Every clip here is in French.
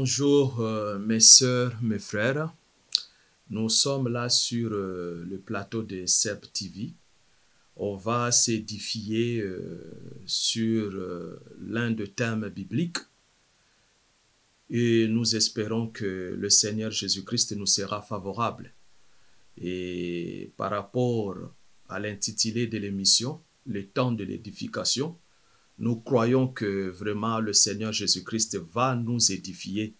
Bonjour mes sœurs, mes frères. Nous sommes là sur le plateau de CEP TV. On va s'édifier sur l'un des thèmes bibliques et nous espérons que le Seigneur Jésus-Christ nous sera favorable. Et par rapport à l'intitulé de l'émission, le temps de l'édification, nous croyons que vraiment le Seigneur Jésus-Christ va nous édifier,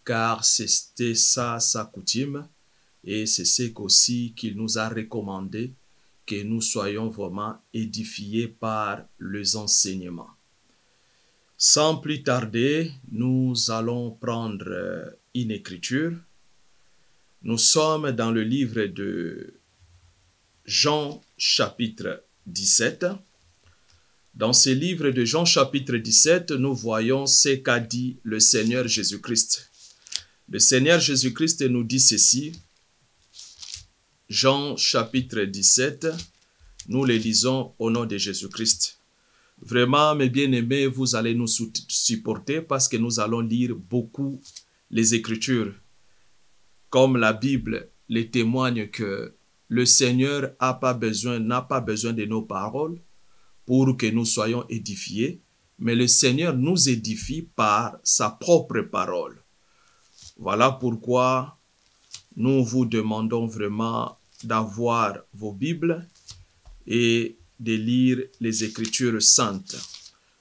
car c'était ça sa coutume et c'est ce qu'aussi qu'il nous a recommandé, que nous soyons vraiment édifiés par les enseignements. Sans plus tarder, nous allons prendre une écriture. Nous sommes dans le livre de Jean chapitre 17. Dans ce livre de Jean chapitre 17, nous voyons ce qu'a dit le Seigneur Jésus-Christ. Le Seigneur Jésus-Christ nous dit ceci. Jean chapitre 17, nous le lisons au nom de Jésus-Christ. Vraiment, mes bien-aimés, vous allez nous supporter parce que nous allons lire beaucoup les Écritures. Comme la Bible les témoigne que le Seigneur n'a pas besoin de nos paroles pour que nous soyons édifiés, mais le Seigneur nous édifie par sa propre parole. Voilà pourquoi nous vous demandons vraiment d'avoir vos Bibles et de lire les Écritures saintes.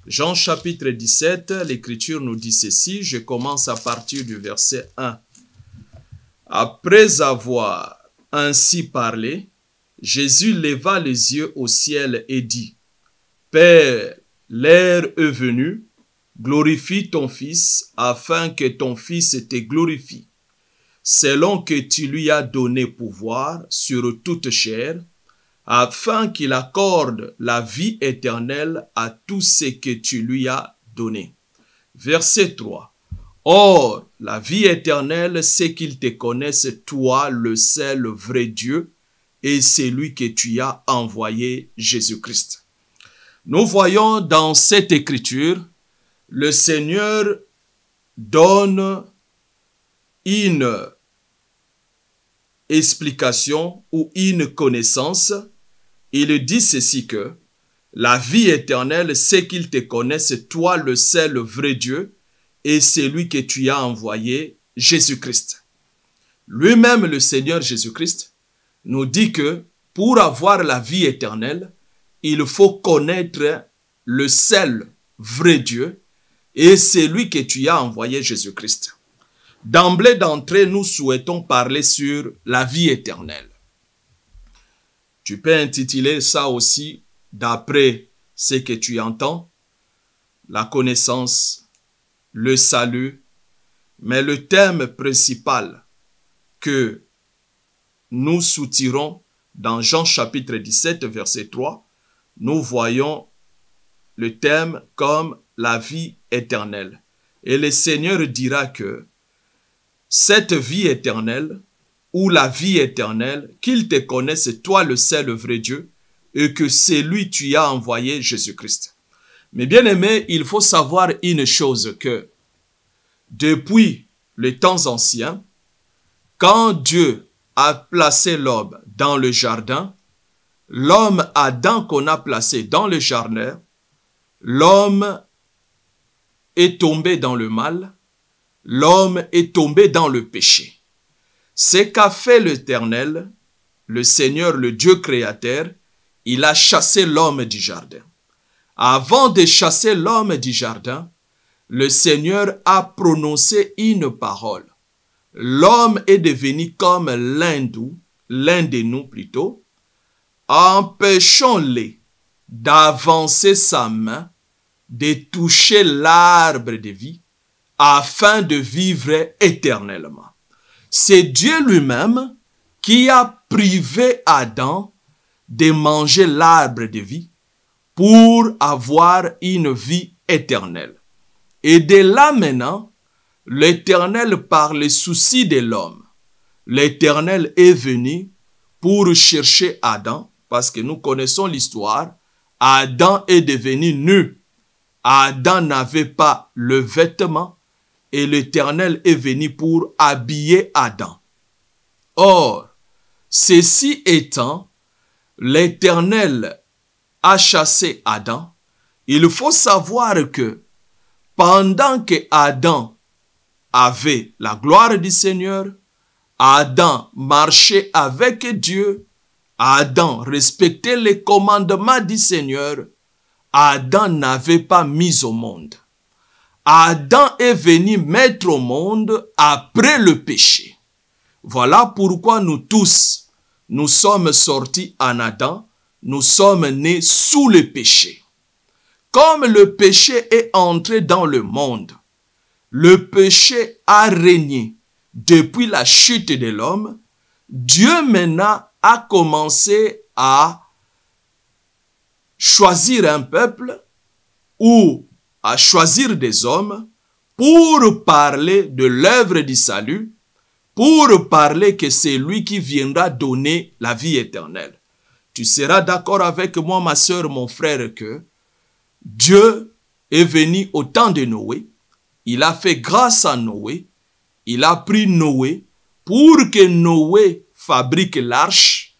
Jean chapitre 17, l'Écriture nous dit ceci, je commence à partir du verset 1. Après avoir ainsi parlé, Jésus leva les yeux au ciel et dit, Père, l'heure est venue, glorifie ton Fils, afin que ton Fils te glorifie, selon que tu lui as donné pouvoir sur toute chair, afin qu'il accorde la vie éternelle à tous ceux que tu lui as donné. Verset 3. Or, la vie éternelle, c'est qu'ils te connaissent, toi, le seul vrai Dieu, et celui que tu as envoyé, Jésus-Christ. Nous voyons dans cette écriture, le Seigneur donne une explication ou une connaissance. Il dit ceci que la vie éternelle, c'est qu'ils te connaissent, toi le seul vrai Dieu, et celui que tu as envoyé, Jésus-Christ. Lui-même, le Seigneur Jésus-Christ, nous dit que pour avoir la vie éternelle, il faut connaître le seul vrai Dieu et celui que tu as envoyé, Jésus-Christ. D'emblée d'entrée, nous souhaitons parler sur la vie éternelle. Tu peux intituler ça aussi, d'après ce que tu entends, la connaissance, le salut, mais le thème principal que nous soutirons dans Jean chapitre 17, verset 3, nous voyons le thème comme la vie éternelle. Et le Seigneur dira que cette vie éternelle, ou la vie éternelle, qu'il te connaisse, toi le seul vrai Dieu, et que c'est lui tu as envoyé, Jésus-Christ. Mais bien aimé, il faut savoir une chose que, depuis les temps anciens, quand Dieu a placé l'homme dans le jardin, l'homme Adam qu'on a placé dans le jardin, l'homme est tombé dans le mal, l'homme est tombé dans le péché. Ce qu'a fait l'Éternel, le Seigneur, le Dieu créateur, il a chassé l'homme du jardin. Avant de chasser l'homme du jardin, le Seigneur a prononcé une parole. L'homme est devenu comme l'un de nous plutôt, empêchons-les d'avancer sa main, de toucher l'arbre de vie, afin de vivre éternellement. C'est Dieu lui-même qui a privé Adam de manger l'arbre de vie pour avoir une vie éternelle. Et de là maintenant, l'Éternel, par les soucis de l'homme, l'Éternel est venu pour chercher Adam, parce que nous connaissons l'histoire, Adam est devenu nu. Adam n'avait pas le vêtement, et l'Éternel est venu pour habiller Adam. Or, ceci étant, l'Éternel a chassé Adam. Il faut savoir que pendant que Adam avait la gloire du Seigneur, Adam marchait avec Dieu, Adam respectait les commandements du Seigneur, Adam n'avait pas mis au monde. Adam est venu mettre au monde après le péché. Voilà pourquoi nous tous, nous sommes sortis en Adam, nous sommes nés sous le péché. Comme le péché est entré dans le monde, le péché a régné depuis la chute de l'homme. Dieu maintenant a commencé à choisir un peuple ou à choisir des hommes pour parler de l'œuvre du salut, pour parler que c'est lui qui viendra donner la vie éternelle. Tu seras d'accord avec moi, ma sœur, mon frère, que Dieu est venu au temps de Noé. Il a fait grâce à Noé. Il a pris Noé pour que Noé fabrique l'arche,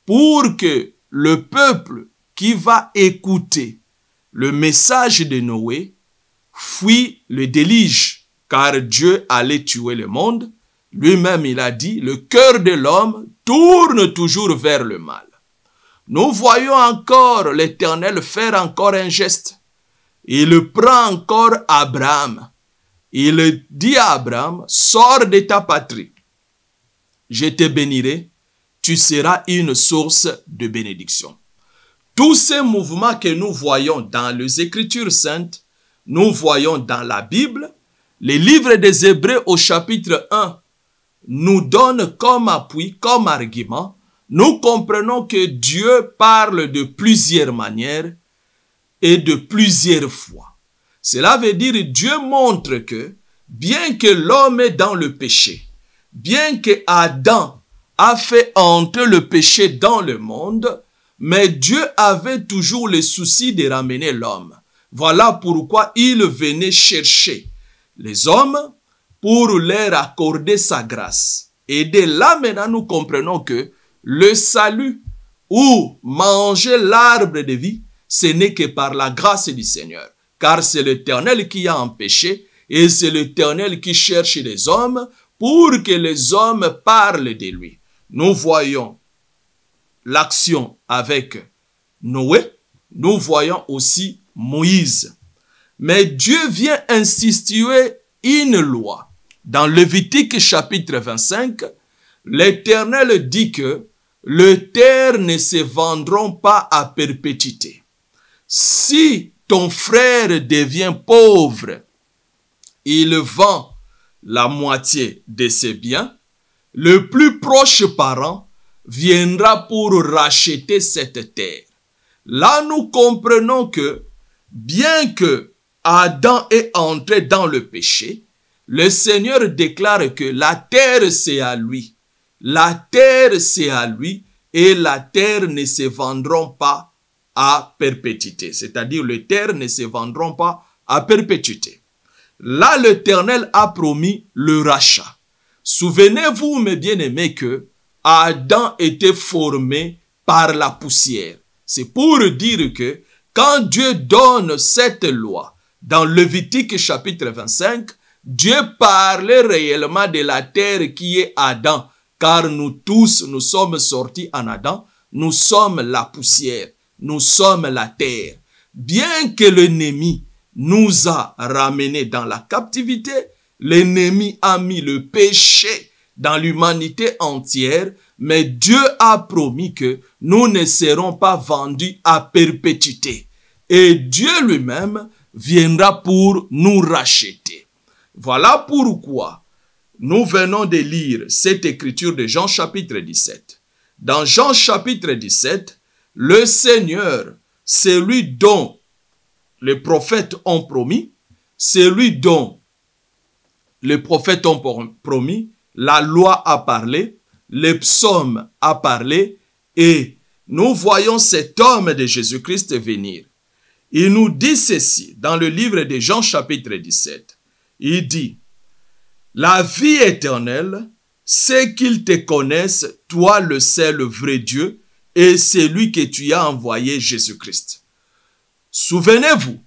pour que le peuple qui va écouter le message de Noé fuit le déluge, car Dieu allait tuer le monde. Lui-même, il a dit, le cœur de l'homme tourne toujours vers le mal. Nous voyons encore l'Éternel faire encore un geste. Il prend encore Abraham. Il dit à Abraham, sors de ta patrie. Je te bénirai, tu seras une source de bénédiction. Tous ces mouvements que nous voyons dans les Écritures saintes, nous voyons dans la Bible, les livres des Hébreux au chapitre 1 nous donnent comme appui, comme argument. Nous comprenons que Dieu parle de plusieurs manières et de plusieurs fois. Cela veut dire que Dieu montre que bien que l'homme est dans le péché, bien que Adam a fait entrer le péché dans le monde, mais Dieu avait toujours le souci de ramener l'homme. Voilà pourquoi il venait chercher les hommes pour leur accorder sa grâce. Et de là maintenant nous comprenons que le salut ou manger l'arbre de vie, ce n'est que par la grâce du Seigneur. Car c'est l'Éternel qui a empêché et c'est l'Éternel qui cherche les hommes pour que les hommes parlent de lui. Nous voyons l'action avec Noé, nous voyons aussi Moïse. Mais Dieu vient instituer une loi. Dans Lévitique chapitre 25, l'Éternel dit que les terres ne se vendront pas à perpétuité. Si ton frère devient pauvre, il vend la moitié de ses biens, le plus proche parent viendra pour racheter cette terre. Là, nous comprenons que, bien que Adam est entré dans le péché, le Seigneur déclare que la terre c'est à lui. La terre c'est à lui et la terre ne se vendront pas à perpétuité. C'est-à-dire les terres ne se vendront pas à perpétuité. Là, l'Éternel a promis le rachat. Souvenez-vous, mes bien-aimés, que Adam était formé par la poussière. C'est pour dire que quand Dieu donne cette loi, dans Lévitique chapitre 25, Dieu parlait réellement de la terre qui est Adam, car nous tous, nous sommes sortis en Adam, nous sommes la poussière, nous sommes la terre. Bien que l'ennemi nous a ramenés dans la captivité, l'ennemi a mis le péché dans l'humanité entière, mais Dieu a promis que nous ne serons pas vendus à perpétuité. Et Dieu lui-même viendra pour nous racheter. Voilà pourquoi nous venons de lire cette écriture de Jean chapitre 17. Dans Jean chapitre 17, le Seigneur, celui dont les prophètes ont promis, celui dont les prophètes ont promis, la loi a parlé, les psaumes a parlé, et nous voyons cet homme de Jésus-Christ venir. Il nous dit ceci dans le livre de Jean chapitre 17. Il dit, la vie éternelle, c'est qu'ils te connaissent, toi le seul vrai Dieu, et celui que tu as envoyé, Jésus-Christ. Souvenez-vous,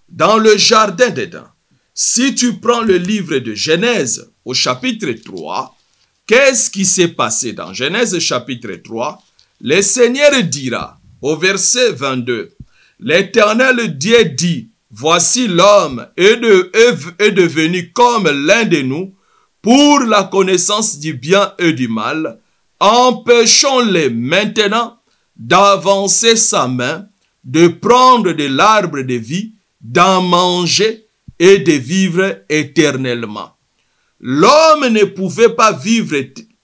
dans le jardin d'Éden, si tu prends le livre de Genèse au chapitre 3, qu'est-ce qui s'est passé dans Genèse chapitre 3? Le Seigneur dira au verset 22, l'Éternel Dieu dit, voici l'homme est devenu comme l'un de nous pour la connaissance du bien et du mal. Empêchons-les maintenant d'avancer sa main, de prendre de l'arbre de vie, d'en manger et de vivre éternellement. L'homme ne pouvait pas vivre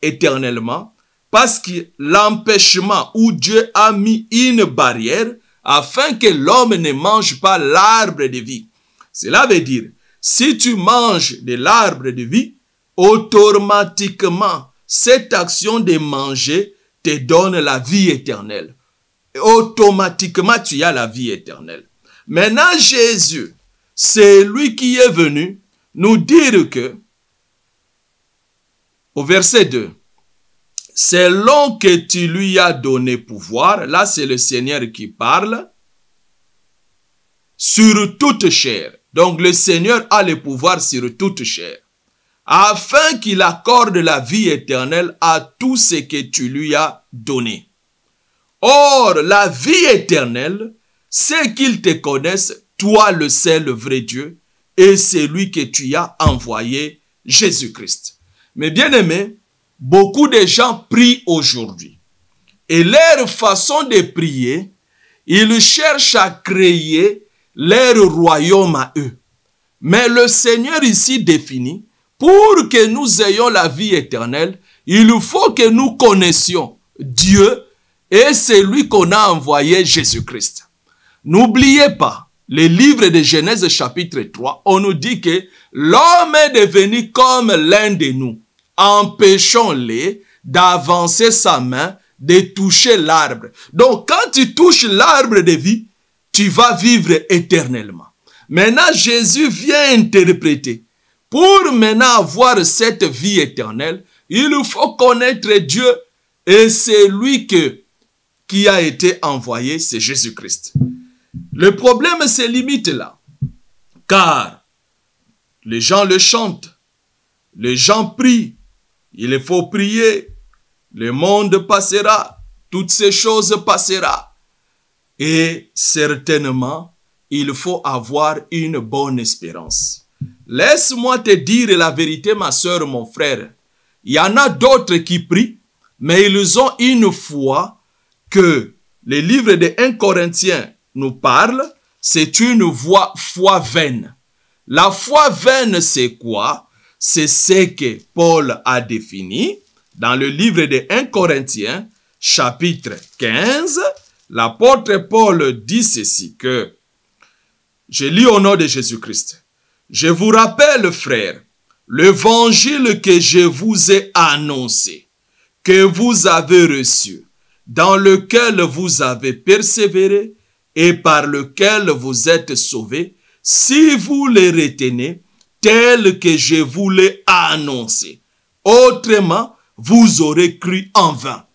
éternellement parce que l'empêchement où Dieu a mis une barrière afin que l'homme ne mange pas l'arbre de vie. Cela veut dire, si tu manges de l'arbre de vie, automatiquement, cette action de manger te donne la vie éternelle. Automatiquement, tu as la vie éternelle. Maintenant, Jésus, c'est lui qui est venu nous dire que, au verset 2, selon que tu lui as donné pouvoir, là c'est le Seigneur qui parle, sur toute chair. Donc le Seigneur a le pouvoir sur toute chair, afin qu'il accorde la vie éternelle à tout ce que tu lui as donné. Or, la vie éternelle, c'est qu'ils te connaissent, toi le seul vrai Dieu, et celui que tu as envoyé, Jésus-Christ. Mais bien aimé, beaucoup de gens prient aujourd'hui. Et leur façon de prier, ils cherchent à créer leur royaume à eux. Mais le Seigneur ici définit, pour que nous ayons la vie éternelle, il faut que nous connaissions Dieu et celui qu'on a envoyé, Jésus-Christ. N'oubliez pas, le livre de Genèse chapitre 3, on nous dit que l'homme est devenu comme l'un de nous. Empêchons-les d'avancer sa main, de toucher l'arbre. Donc, quand tu touches l'arbre de vie, tu vas vivre éternellement. Maintenant, Jésus vient interpréter. Pour maintenant avoir cette vie éternelle, il faut connaître Dieu et c'est lui qui a été envoyé, c'est Jésus-Christ. Le problème se limite là, car les gens le chantent, les gens prient, il faut prier, le monde passera, toutes ces choses passeront. Et certainement, il faut avoir une bonne espérance. Laisse-moi te dire la vérité, ma soeur, mon frère. Il y en a d'autres qui prient, mais ils ont une foi que le livre de 1 Corinthiens nous parle, c'est une foi vaine. La foi vaine, c'est quoi? C'est ce que Paul a défini dans le livre de 1 Corinthiens, chapitre 15. L'apôtre Paul dit ceci, que je lis au nom de Jésus-Christ. Je vous rappelle, frères, l'évangile que je vous ai annoncé, que vous avez reçu, dans lequel vous avez persévéré et par lequel vous êtes sauvés, si vous les retenez, tel que je vous l'ai annoncé. Autrement, vous aurez cru en vain.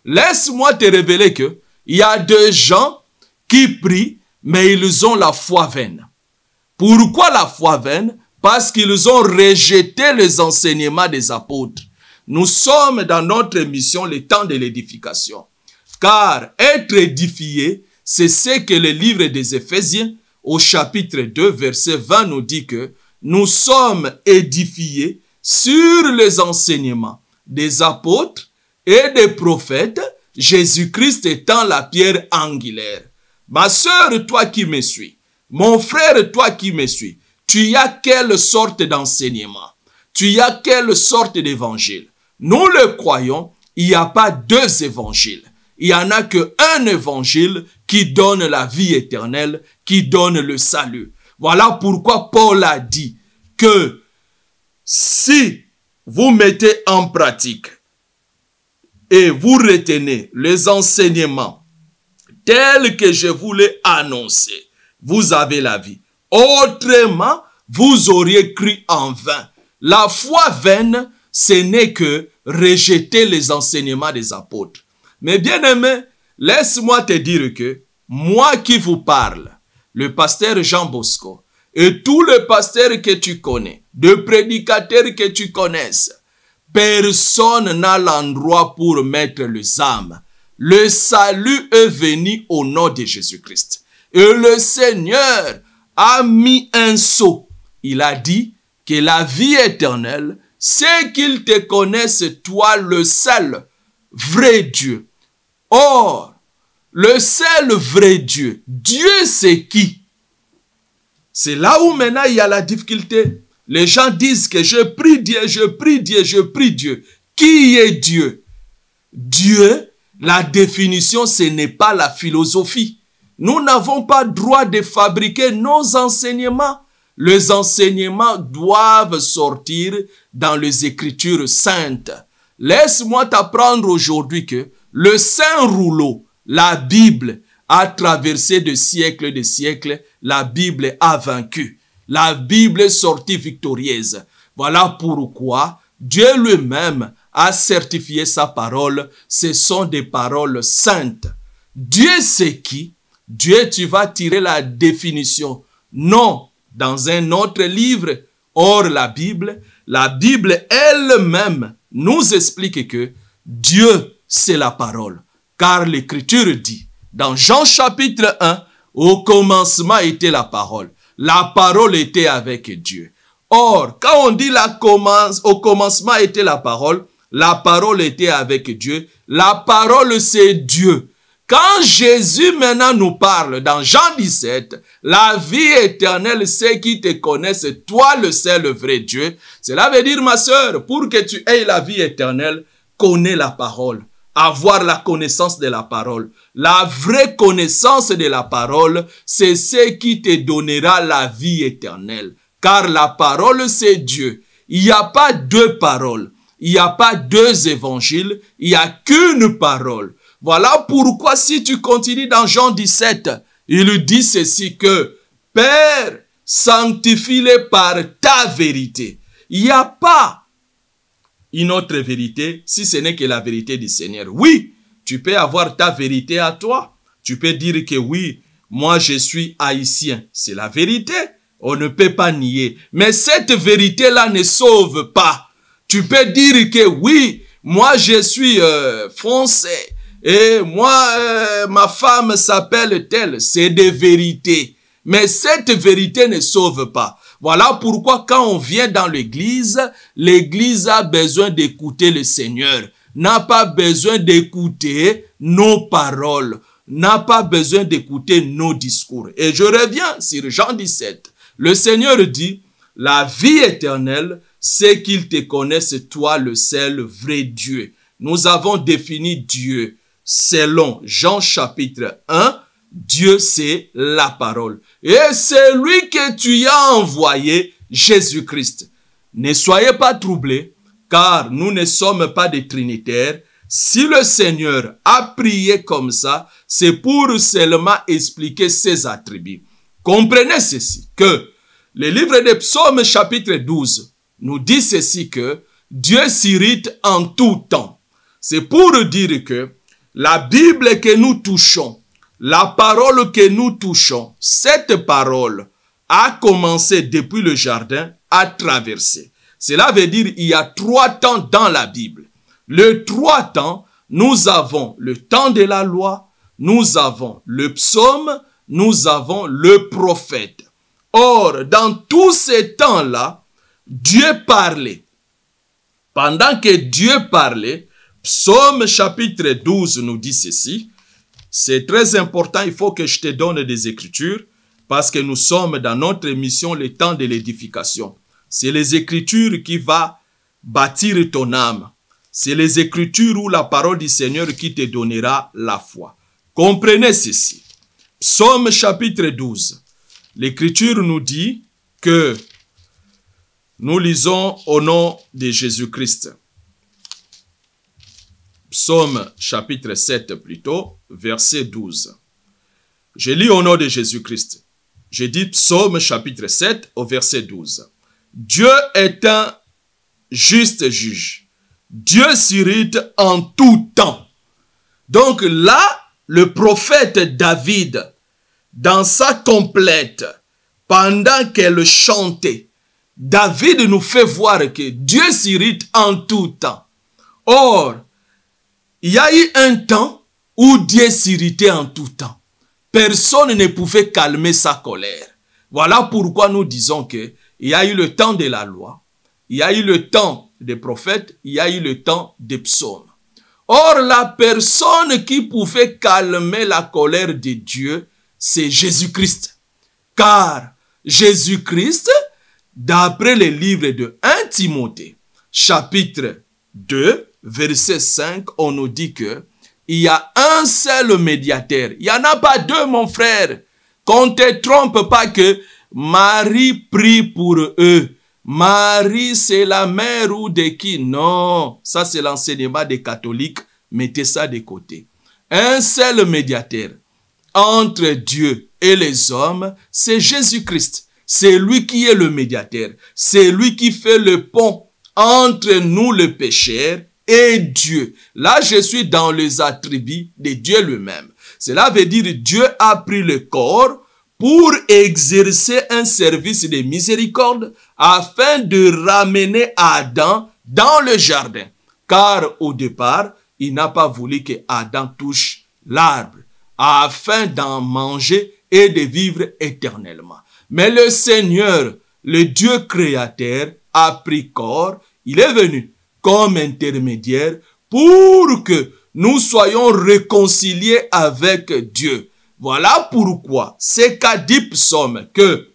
Laisse-moi te révéler que il y a des gens qui prient, mais ils ont la foi vaine. Pourquoi la foi vaine? Parce qu'ils ont rejeté les enseignements des apôtres. Nous sommes dans notre mission, le temps de l'édification. Car être édifié, c'est ce que le livre des Éphésiens, au chapitre 2, verset 20, nous dit que nous sommes édifiés sur les enseignements des apôtres et des prophètes, Jésus-Christ étant la pierre angulaire. Ma sœur, toi qui me suis, mon frère, toi qui me suis, tu as quelle sorte d'enseignement? Tu as quelle sorte d'évangile? Nous le croyons, il n'y a pas deux évangiles. Il n'y en a qu'un évangile qui donne la vie éternelle, qui donne le salut. Voilà pourquoi Paul a dit que si vous mettez en pratique et vous retenez les enseignements tels que je vous l'ai annoncé, vous avez la vie. Autrement, vous auriez cru en vain. La foi vaine, ce n'est que rejeter les enseignements des apôtres. Mais bien-aimé, laisse-moi te dire que moi qui vous parle, le pasteur Jean Bosco, et tous les pasteurs que tu connais, de prédicateurs que tu connaisses, personne n'a l'endroit pour mettre les âmes. Le salut est venu au nom de Jésus-Christ. Et le Seigneur a mis un sceau. Il a dit que la vie éternelle, c'est qu'ils te connaissent, toi, le seul vrai Dieu. Or, le seul vrai Dieu, Dieu c'est qui? C'est là où maintenant il y a la difficulté. Les gens disent que je prie Dieu, je prie Dieu, je prie Dieu. Qui est Dieu? Dieu, la définition, ce n'est pas la philosophie. Nous n'avons pas droit de fabriquer nos enseignements. Les enseignements doivent sortir dans les Écritures saintes. Laisse-moi t'apprendre aujourd'hui que le saint rouleau, la Bible, a traversé de siècles, la Bible a vaincu. La Bible est sortie victorieuse. Voilà pourquoi Dieu lui-même a certifié sa parole. Ce sont des paroles saintes. Dieu c'est qui? Dieu, tu vas tirer la définition. Non, dans un autre livre. Or, la Bible elle-même nous explique que Dieu, c'est la parole. Car l'Écriture dit, dans Jean chapitre 1, au commencement était la parole. La parole était avec Dieu. Or, quand on dit au commencement était la parole était avec Dieu. La parole, c'est Dieu. Quand Jésus maintenant nous parle dans Jean 17, la vie éternelle, c'est qui te connaissent, toi le seul vrai Dieu. Cela veut dire, ma sœur, pour que tu aies la vie éternelle, connais la parole. Avoir la connaissance de la parole. La vraie connaissance de la parole, c'est ce qui te donnera la vie éternelle. Car la parole, c'est Dieu. Il n'y a pas deux paroles. Il n'y a pas deux évangiles. Il n'y a qu'une parole. Voilà pourquoi si tu continues dans Jean 17, il dit ceci que « Père, sanctifie-les par ta vérité ». Il n'y a pas une autre vérité si ce n'est que la vérité du Seigneur. Oui, tu peux avoir ta vérité à toi. Tu peux dire que oui, moi je suis haïtien. C'est la vérité. On ne peut pas nier. Mais cette vérité-là ne sauve pas. Tu peux dire que oui, moi je suis français. Et moi, ma femme s'appelle telle. C'est des vérités. Mais cette vérité ne sauve pas. Voilà pourquoi quand on vient dans l'église a besoin d'écouter le Seigneur. N'a pas besoin d'écouter nos paroles. N'a pas besoin d'écouter nos discours. Et je reviens sur Jean 17. Le Seigneur dit, la vie éternelle, c'est qu'ils te connaissent, toi, le seul vrai Dieu. Nous avons défini Dieu. Selon Jean chapitre 1, Dieu c'est la parole. Et c'est lui que tu as envoyé, Jésus-Christ. Ne soyez pas troublés, car nous ne sommes pas des trinitaires. Si le Seigneur a prié comme ça, c'est pour seulement expliquer ses attributs. Comprenez ceci, que le livre des Psaumes chapitre 12 nous dit ceci que Dieu s'irrite en tout temps. C'est pour dire que la Bible que nous touchons, la parole que nous touchons, cette parole a commencé depuis le jardin à traverser. Cela veut dire qu'il y a 3 temps dans la Bible. Les 3 temps, nous avons le temps de la loi, nous avons le psaume, nous avons le prophète. Or, dans tous ces temps-là, Dieu parlait. Pendant que Dieu parlait, Psaume chapitre 12 nous dit ceci. C'est très important, il faut que je te donne des écritures parce que nous sommes dans notre mission, le temps de l'édification. C'est les écritures qui vont bâtir ton âme. C'est les écritures ou la parole du Seigneur qui te donnera la foi. Comprenez ceci. Psaume chapitre 12. L'écriture nous dit que nous lisons au nom de Jésus-Christ. Psaume chapitre 7 plutôt, verset 12. Je lis au nom de Jésus-Christ. Je dis Psaume chapitre 7 au verset 12. Dieu est un juste juge. Dieu s'irrite en tout temps. Donc là, le prophète David, dans sa complète, pendant qu'elle chantait, David nous fait voir que Dieu s'irrite en tout temps. Or, il y a eu un temps où Dieu s'irritait en tout temps. Personne ne pouvait calmer sa colère. Voilà pourquoi nous disons que il y a eu le temps de la loi, il y a eu le temps des prophètes, il y a eu le temps des psaumes. Or, la personne qui pouvait calmer la colère de Dieu, c'est Jésus-Christ. Car Jésus-Christ, d'après les livres de 1 Timothée, chapitre 2, verset 5, on nous dit que il y a un seul médiateur. Il n'y en a pas deux, mon frère. Qu'on ne te trompe pas que Marie prie pour eux. Marie, c'est la mère ou de qui? Non, ça c'est l'enseignement des catholiques. Mettez ça de côté. Un seul médiateur entre Dieu et les hommes, c'est Jésus-Christ. C'est lui qui est le médiateur. C'est lui qui fait le pont entre nous, le pécheur, et Dieu. Là, je suis dans les attributs de Dieu lui-même. Cela veut dire Dieu a pris le corps pour exercer un service de miséricorde afin de ramener Adam dans le jardin. Car au départ, il n'a pas voulu que Adam touche l'arbre afin d'en manger et de vivre éternellement. Mais le Seigneur, le Dieu créateur, a pris corps. Il est venu comme intermédiaire pour que nous soyons réconciliés avec Dieu. Voilà pourquoi c'est qu'a dit Psaume que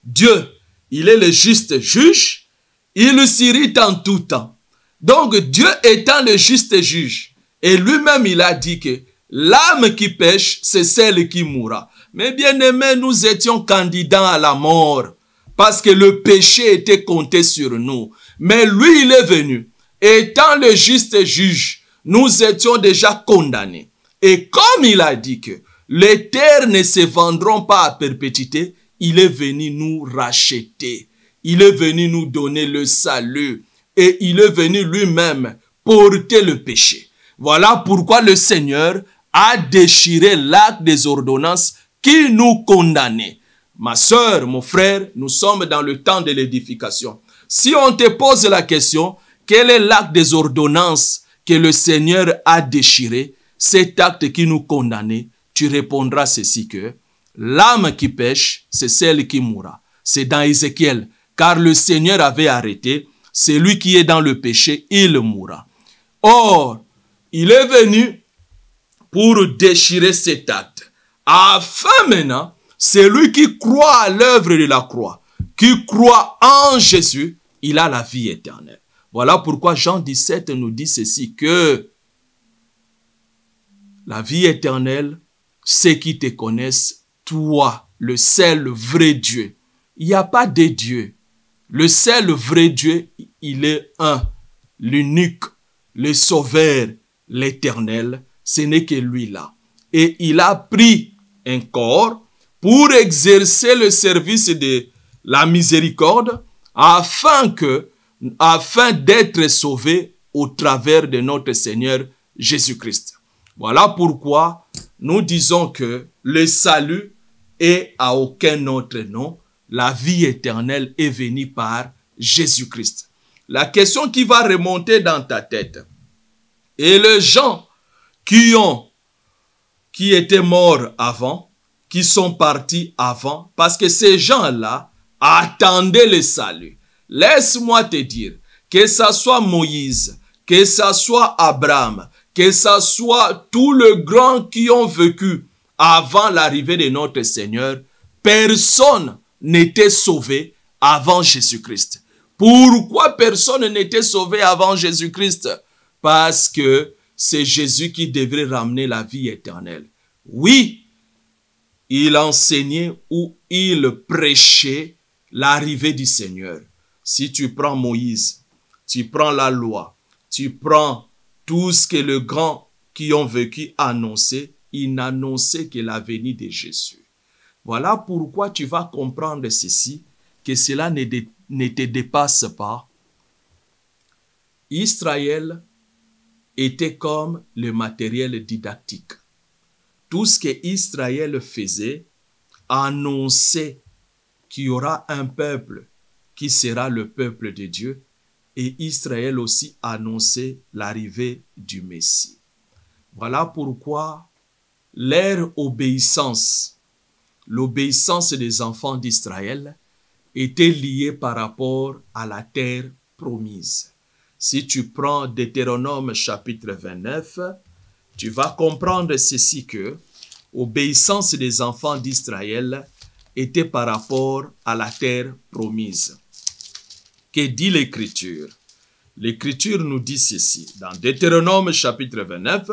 Dieu, il est le juste juge, il s'irrite en tout temps. Donc Dieu étant le juste juge, et lui-même il a dit que l'âme qui pêche, c'est celle qui mourra. Mais bien aimés, nous étions candidats à la mort, parce que le péché était compté sur nous. Mais lui, il est venu. Étant le juste juge, nous étions déjà condamnés. Et comme il a dit que les terres ne se vendront pas à perpétuité, il est venu nous racheter. Il est venu nous donner le salut. Et il est venu lui-même porter le péché. Voilà pourquoi le Seigneur a déchiré l'acte des ordonnances qui nous condamnait. Ma sœur, mon frère, nous sommes dans le temps de l'édification. Si on te pose la question, quel est l'acte des ordonnances que le Seigneur a déchiré, cet acte qui nous condamnait, tu répondras ceci que l'âme qui pêche, c'est celle qui mourra. C'est dans Ézéchiel, car le Seigneur avait arrêté, celui qui est dans le péché, il mourra. Or, il est venu pour déchirer cet acte, afin maintenant, celui qui croit à l'œuvre de la croix, qui croit en Jésus, il a la vie éternelle. Voilà pourquoi Jean 17 nous dit ceci, que la vie éternelle, c'est qui te connaissent, toi, le seul vrai Dieu. Il n'y a pas de Dieu. Le seul vrai Dieu, il est un, l'unique, le sauveur, l'éternel. Ce n'est que lui là. Et il a pris un corps pour exercer le service de la miséricorde afin d'être sauvé au travers de notre Seigneur Jésus-Christ. Voilà pourquoi nous disons que le salut est à aucun autre nom. La vie éternelle est venue par Jésus-Christ. La question qui va remonter dans ta tête, et les gens qui étaient morts avant, qui sont partis avant, parce que ces gens-là attendaient le salut. Laisse-moi te dire, que ça soit Moïse, que ça soit Abraham, que ça soit tous les grands qui ont vécu avant l'arrivée de notre Seigneur, personne n'était sauvé avant Jésus-Christ. Pourquoi personne n'était sauvé avant Jésus-Christ? Parce que c'est Jésus qui devrait ramener la vie éternelle. Oui, il enseignait ou il prêchait l'arrivée du Seigneur. Si tu prends Moïse, tu prends la loi, tu prends tout ce que les grands qui ont vécu annonçaient, ils n'annonçaient que la venue de Jésus. Voilà pourquoi tu vas comprendre ceci, que cela ne te dépasse pas. Israël était comme le matériel didactique. Tout ce que Israël faisait annonçait qu'il y aura un peuple qui sera le peuple de Dieu, et Israël aussi annonçait l'arrivée du Messie. Voilà pourquoi leur obéissance, l'obéissance des enfants d'Israël, était liée par rapport à la terre promise. Si tu prends Deutéronome chapitre 29, tu vas comprendre ceci que l'obéissance des enfants d'Israël était par rapport à la terre promise. Que dit l'Écriture? L'Écriture nous dit ceci. Dans Deutéronome chapitre 29,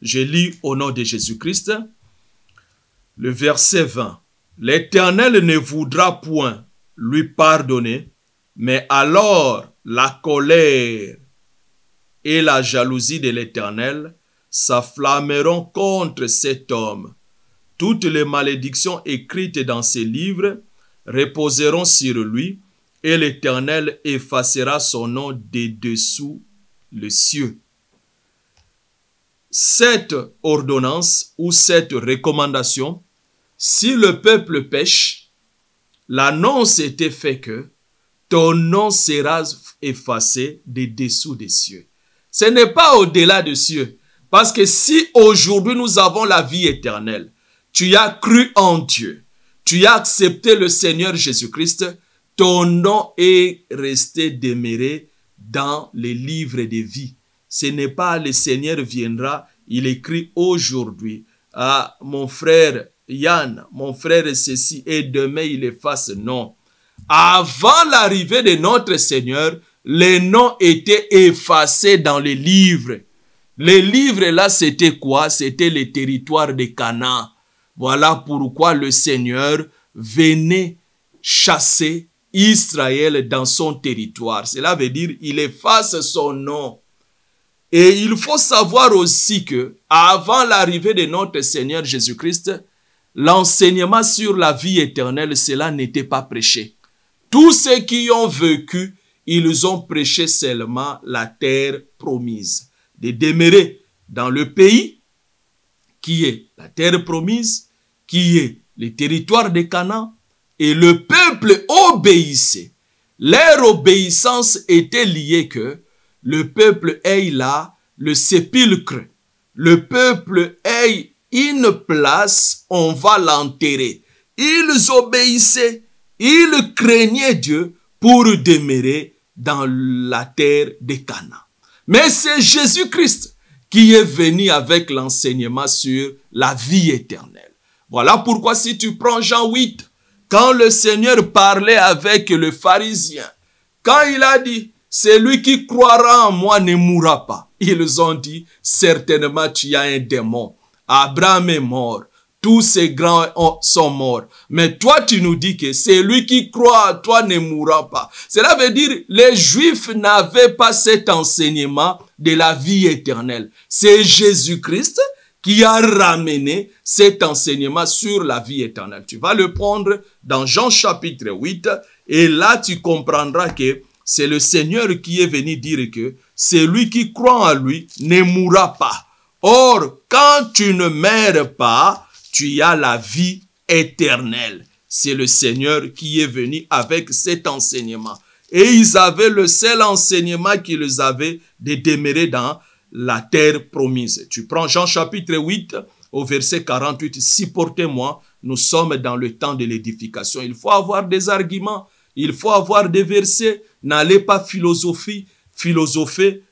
je lis au nom de Jésus-Christ, le verset 20. L'Éternel ne voudra point lui pardonner, mais alors la colère et la jalousie de l'Éternel s'enflammeront contre cet homme. Toutes les malédictions écrites dans ces livres reposeront sur lui, et l'Éternel effacera son nom de dessous le cieux. Cette ordonnance ou cette recommandation, si le peuple pêche, l'annonce était faite que ton nom sera effacé de dessous des cieux. Ce n'est pas au-delà des cieux. Parce que si aujourd'hui nous avons la vie éternelle, tu as cru en Dieu, tu as accepté le Seigneur Jésus-Christ, ton nom est resté demeuré dans les livres de vie. Ce n'est pas le Seigneur viendra, il écrit aujourd'hui à mon frère Yann, mon frère ceci, et demain il efface. Non. Avant l'arrivée de notre Seigneur, les noms étaient effacés dans les livres. Les livres là, c'était quoi? C'était les territoires de Canaan. Voilà pourquoi le Seigneur venait chasser Israël dans son territoire. Cela veut dire il efface son nom. Et il faut savoir aussi que avant l'arrivée de notre Seigneur Jésus-Christ, l'enseignement sur la vie éternelle, cela n'était pas prêché. Tous ceux qui ont vécu, ils ont prêché seulement la terre promise. De demeurer dans le pays qui est la terre promise, qui est le territoire de Canaan, et le peuple obéissait. Leur obéissance était liée que le peuple ait là le sépulcre. Le peuple ait une place, on va l'enterrer. Ils obéissaient, ils craignaient Dieu pour demeurer dans la terre de Canaan. Mais c'est Jésus-Christ qui est venu avec l'enseignement sur la vie éternelle. Voilà pourquoi si tu prends Jean 8, quand le Seigneur parlait avec le pharisien, quand il a dit, celui qui croira en moi ne mourra pas. Ils ont dit, certainement tu as un démon. Abraham est mort. Tous ces grands sont morts. Mais toi, tu nous dis que celui qui croit à toi ne mourra pas. Cela veut dire, les Juifs n'avaient pas cet enseignement de la vie éternelle. C'est Jésus-Christ qui a ramené cet enseignement sur la vie éternelle. Tu vas le prendre dans Jean chapitre 8 et là, tu comprendras que c'est le Seigneur qui est venu dire que celui qui croit en lui ne mourra pas. Or, quand tu ne meurs pas, tu as la vie éternelle. C'est le Seigneur qui est venu avec cet enseignement. Et ils avaient le seul enseignement qu'ils avaient de demeurer dans la terre promise. Tu prends Jean chapitre 8 au verset 48. Supportez-moi, nous sommes dans le temps de l'édification. Il faut avoir des arguments, il faut avoir des versets. N'allez pas philosopher,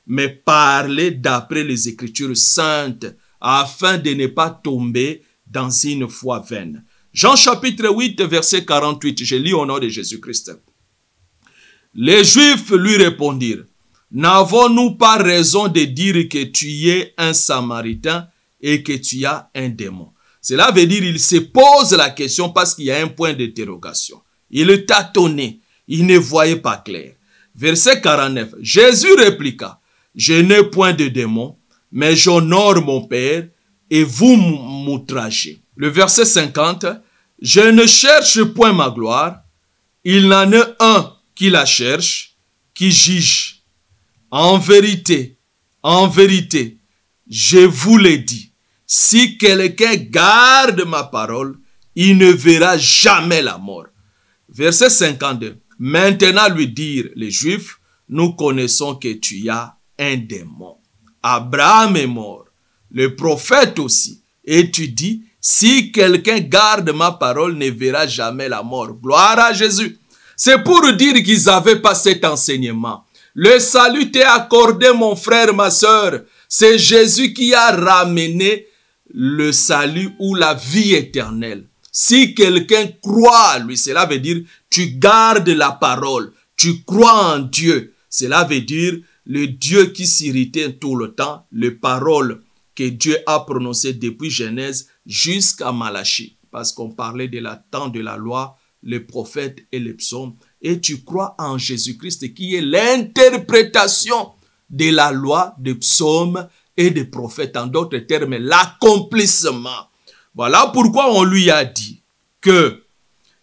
mais parlez d'après les Écritures saintes afin de ne pas tomber dans une foi vaine. Jean chapitre 8, verset 48, je lis au nom de Jésus-Christ. Les Juifs lui répondirent, n'avons-nous pas raison de dire que tu es un Samaritain et que tu as un démon? Cela veut dire qu'il se pose la question parce qu'il y a un point d'interrogation. Il tâtonnait, il ne voyait pas clair. Verset 49, Jésus répliqua, je n'ai point de démon, mais j'honore mon Père et vous m'outragez. Le verset 50, Je ne cherche point ma gloire. Il n'en est un qui la cherche, qui juge. En vérité, je vous l'ai dit, si quelqu'un garde ma parole, il ne verra jamais la mort. Verset 52. Maintenant lui dirent les Juifs, nous connaissons que tu as un démon. Abraham est mort, le prophète aussi. Et tu dis, si quelqu'un garde ma parole, ne verra jamais la mort. Gloire à Jésus. C'est pour dire qu'ils n'avaient pas cet enseignement. Le salut t'est accordé, mon frère, ma sœur. C'est Jésus qui a ramené le salut ou la vie éternelle. Si quelqu'un croit à lui, cela veut dire tu gardes la parole, tu crois en Dieu. Cela veut dire le Dieu qui s'irritait tout le temps, les paroles que Dieu a prononcées depuis Genèse jusqu'à Malachie. Parce qu'on parlait de la temps de la loi, les prophètes et les psaumes. Et tu crois en Jésus-Christ qui est l'interprétation de la loi, des psaumes et des prophètes. En d'autres termes, l'accomplissement. Voilà pourquoi on lui a dit que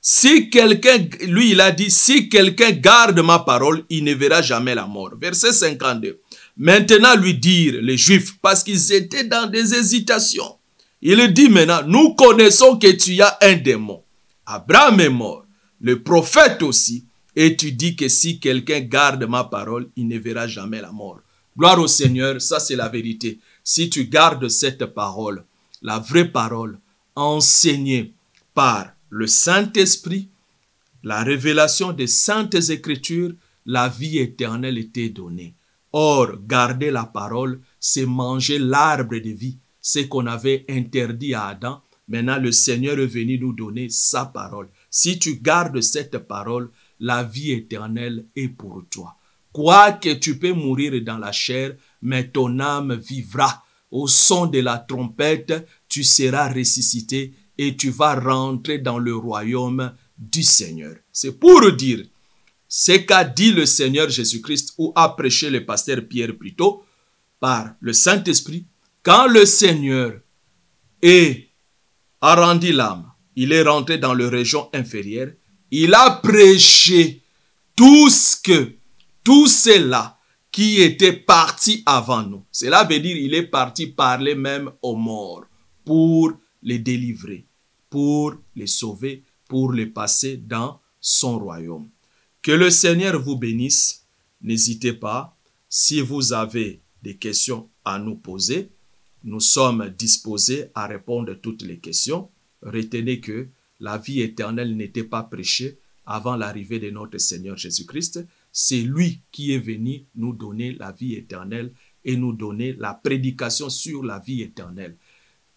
si quelqu'un, lui il a dit, si quelqu'un garde ma parole, il ne verra jamais la mort. Verset 52. Maintenant lui dire les Juifs, parce qu'ils étaient dans des hésitations. Il dit maintenant, nous connaissons que tu as un démon. Abraham est mort, le prophète aussi. Et tu dis que si quelqu'un garde ma parole, il ne verra jamais la mort. Gloire au Seigneur, ça c'est la vérité. Si tu gardes cette parole, la vraie parole, enseignée par le Saint-Esprit, la révélation des Saintes Écritures, la vie éternelle était donnée. Or, garder la parole, c'est manger l'arbre de vie, ce qu'on avait interdit à Adam. Maintenant, le Seigneur est venu nous donner sa parole. Si tu gardes cette parole, la vie éternelle est pour toi. Quoique tu peux mourir dans la chair, mais ton âme vivra. Au son de la trompette, tu seras ressuscité et tu vas rentrer dans le royaume du Seigneur. C'est pour dire ce qu'a dit le Seigneur Jésus-Christ ou a prêché le pasteur Pierre plutôt par le Saint-Esprit. Quand le Seigneur a rendu l'âme, il est rentré dans les régions inférieures, il a prêché tout cela qui était parti avant nous. Cela veut dire il est parti parler même aux morts pour les délivrer, pour les sauver, pour les passer dans son royaume. Que le Seigneur vous bénisse. N'hésitez pas, si vous avez des questions à nous poser, nous sommes disposés à répondre à toutes les questions. Retenez que la vie éternelle n'était pas prêchée avant l'arrivée de notre Seigneur Jésus-Christ. C'est lui qui est venu nous donner la vie éternelle et nous donner la prédication sur la vie éternelle.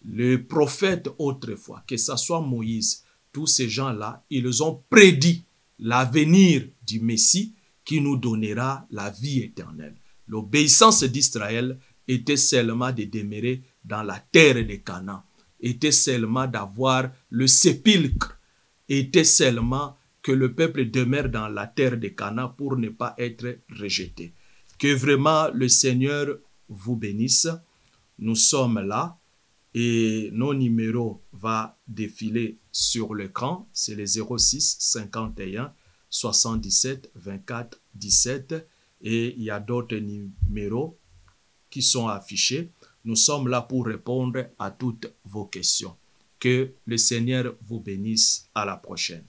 Les prophètes autrefois, que ce soit Moïse, tous ces gens-là, ils ont prédit l'avenir du Messie qui nous donnera la vie éternelle. L'obéissance d'Israël était seulement de demeurer dans la terre de Canaan, était seulement d'avoir le sépulcre, était seulement que le peuple demeure dans la terre de Canaan pour ne pas être rejeté. Que vraiment le Seigneur vous bénisse. Nous sommes là et nos numéros vont défiler sur l'écran. C'est les 06 51 77 24 17 et il y a d'autres numéros qui sont affichés. Nous sommes là pour répondre à toutes vos questions. Que le Seigneur vous bénisse. À la prochaine.